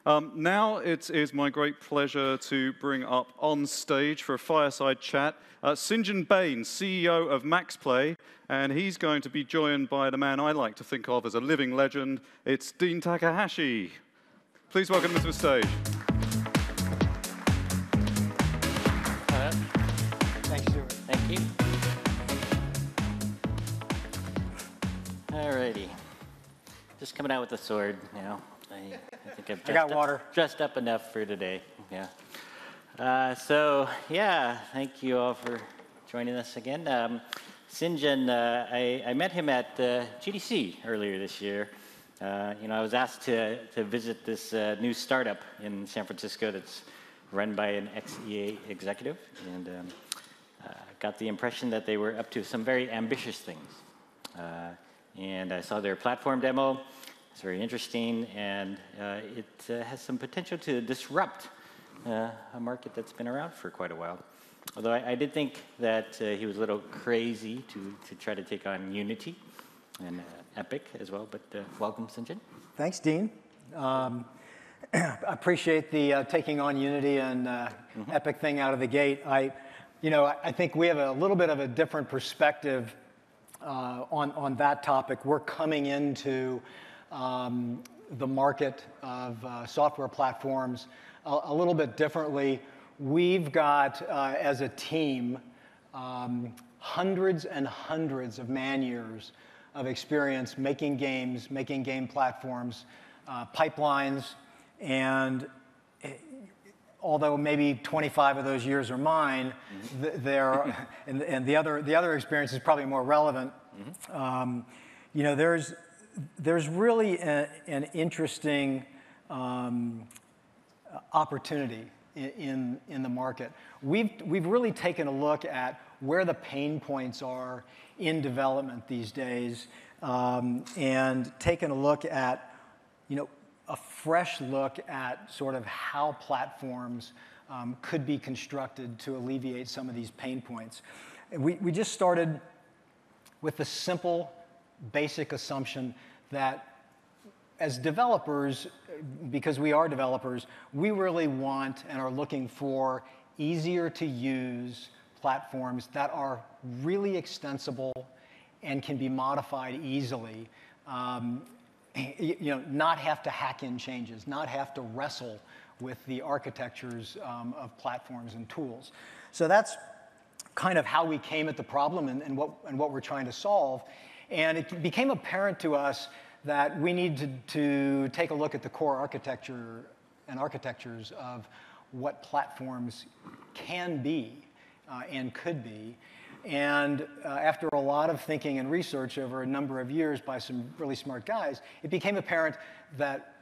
Now it is my great pleasure to bring up on stage for a fireside chat Sinjin Bain, CEO of MaxPlay, and he's going to be joined by the man I like to think of as a living legend. It's Dean Takahashi. Please welcome him to the stage. Thanks, Stuart. Thank you. Alrighty. Just coming out with the sword, you know. I think I've dressed up enough for today. Yeah. Thank you all for joining us again. Sinjin, I met him at GDC earlier this year. I was asked to visit this new startup in San Francisco that's run by an ex-EA executive, and got the impression that they were up to some very ambitious things. And I saw their platform demo. It's very interesting, and it has some potential to disrupt a market that's been around for quite a while. Although I did think that he was a little crazy to try to take on Unity and Epic as well, but welcome, Sinjin. Thanks, Dean. I appreciate the taking on Unity and Epic thing out of the gate. I think we have a little bit of a different perspective on that topic. We're coming into the market of software platforms a little bit differently. We've got, as a team, hundreds and hundreds of man-years of experience making games, making game platforms, pipelines, and although maybe 25 of those years are mine, and the other experience is probably more relevant. There's really an interesting opportunity in the market. We've really taken a look at where the pain points are in development these days, and taken a look at, a fresh look at sort of how platforms could be constructed to alleviate some of these pain points. We just started with the simple, basic assumption that as developers, because we are developers, we really want and are looking for easier to use platforms that are really extensible and can be modified easily. Not have to hack in changes, not have to wrestle with the architectures of platforms and tools. So that's kind of how we came at the problem and what we're trying to solve. And it became apparent to us that we needed to take a look at the core architecture and architectures of what platforms can be and could be. And after a lot of thinking and research over a number of years by some really smart guys, it became apparent that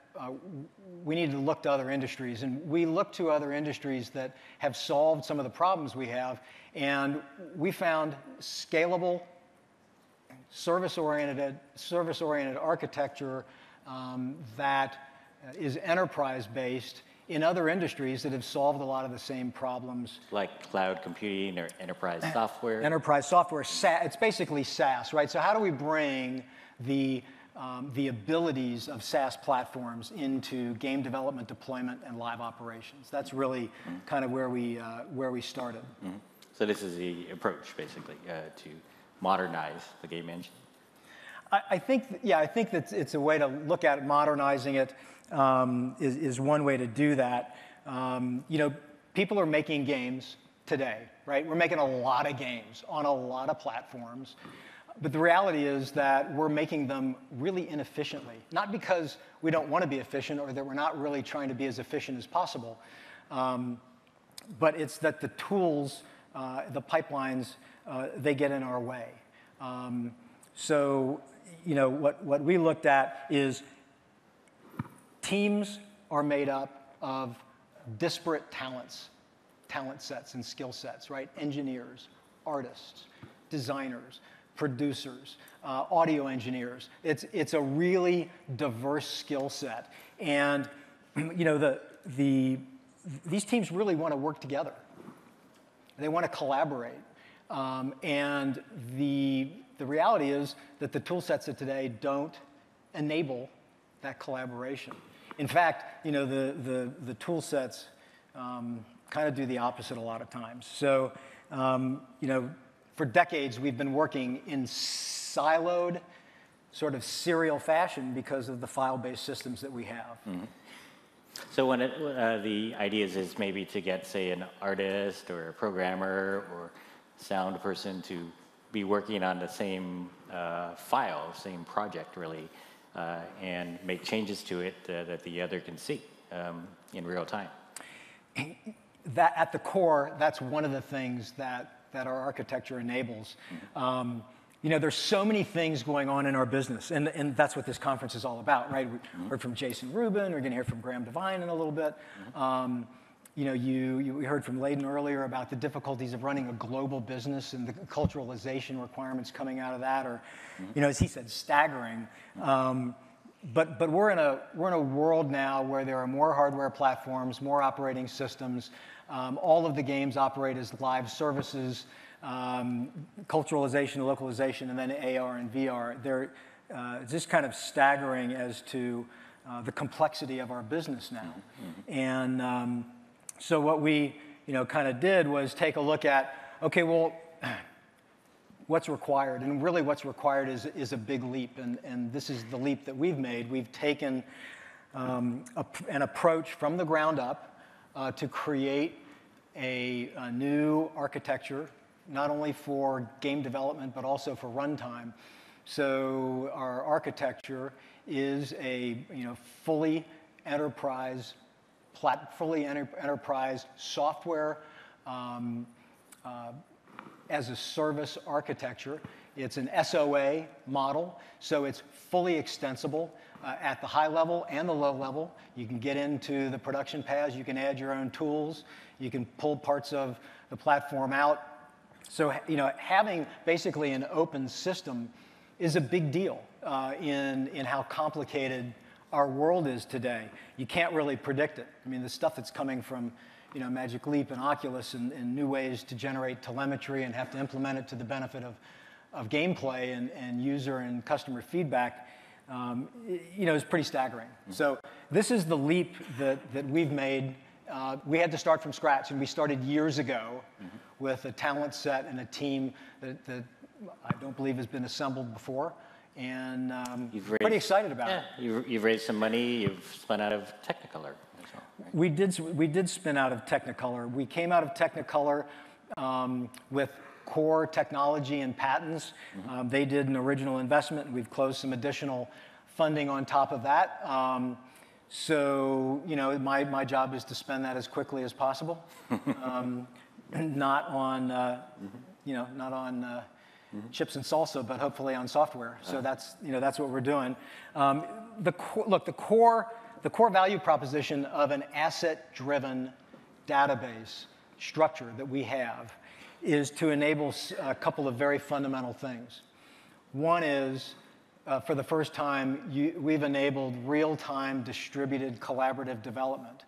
we needed to look to other industries. And we looked to other industries that have solved some of the problems we have. And we found scalable, service-oriented architecture that is enterprise-based in other industries that have solved a lot of the same problems. Like cloud computing or enterprise software? Enterprise software, it's basically SaaS, right? So how do we bring the abilities of SaaS platforms into game development, deployment, and live operations? That's really kind of where we started. So this is the approach, basically, to modernize the game engine? I think that it's a way to look at it. Modernizing it is one way to do that. People are making games today, right? We're making a lot of games on a lot of platforms. But the reality is that we're making them really inefficiently. Not because we don't want to be efficient or that we're not really trying to be as efficient as possible. But it's that the tools, the pipelines, they get in our way. What we looked at is teams are made up of disparate talent sets and skill sets, right? Engineers, artists, designers, producers, audio engineers. It's a really diverse skill set. And these teams really want to work together. They want to collaborate. And the reality is that the tool sets of today don't enable that collaboration. In fact, the tool sets kind of do the opposite a lot of times. So, for decades, we've been working in siloed, sort of serial fashion because of the file-based systems that we have. Mm-hmm. So when the idea is maybe to get, say, an artist or a programmer or sound person to be working on the same file, same project, really, and make changes to it that the other can see in real time. That, at the core, that's one of the things that our architecture enables. There's so many things going on in our business, and that's what this conference is all about, right? We heard from Jason Rubin, we're going to hear from Graham Devine in a little bit. We heard from Layden earlier about the difficulties of running a global business and the culturalization requirements coming out of that, or, as he said, staggering. But we're in a world now where there are more hardware platforms, more operating systems. All of the games operate as live services, culturalization, localization, and then AR and VR. It's just kind of staggering as to the complexity of our business now. And so what we kind of did was take a look at, okay, well, what's required? And really what's required is a big leap, and this is the leap that we've made. We've taken an approach from the ground up to create a new architecture, not only for game development, but also for runtime. So our architecture is a fully enterprise software as a service architecture. It's an SOA model, so it's fully extensible at the high level and the low level. You can get into the production paths, you can add your own tools, you can pull parts of the platform out. So, having basically an open system is a big deal in how complicated our world is today. You can't really predict it. I mean, the stuff that's coming from Magic Leap and Oculus and new ways to generate telemetry and have to implement it to the benefit of gameplay and user and customer feedback, is pretty staggering. So this is the leap that we've made. We had to start from scratch, and we started years ago with a talent set and a team that I don't believe has been assembled before. And pretty excited about it. You've raised some money. You've spun out of Technicolor as well, right? We did spin out of Technicolor. We came out of Technicolor with core technology and patents. They did an original investment, and we've closed some additional funding on top of that. So my job is to spend that as quickly as possible, not on chips and salsa, but hopefully on software. So that's what we're doing. The core value proposition of an asset-driven database structure that we have is to enable a couple of very fundamental things. One is, for the first time, we've enabled real-time distributed collaborative development.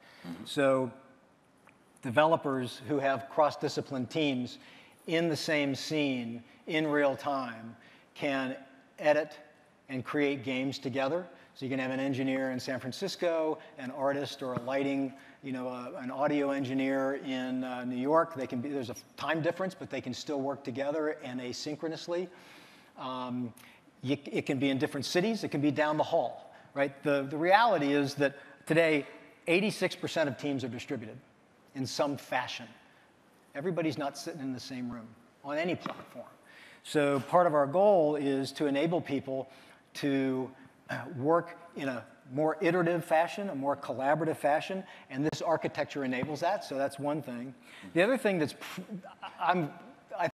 So developers who have cross-discipline teams in the same scene in real time can edit and create games together. So you can have an engineer in San Francisco, an artist or a lighting, an audio engineer in New York. There's a time difference, but they can still work together and asynchronously. It can be in different cities. It can be down the hall, right? The reality is that today, 86% of teams are distributed in some fashion. Everybody's not sitting in the same room on any platform. So part of our goal is to enable people to work in a more iterative fashion, a more collaborative fashion, and this architecture enables that, so that's one thing. The other thing I'm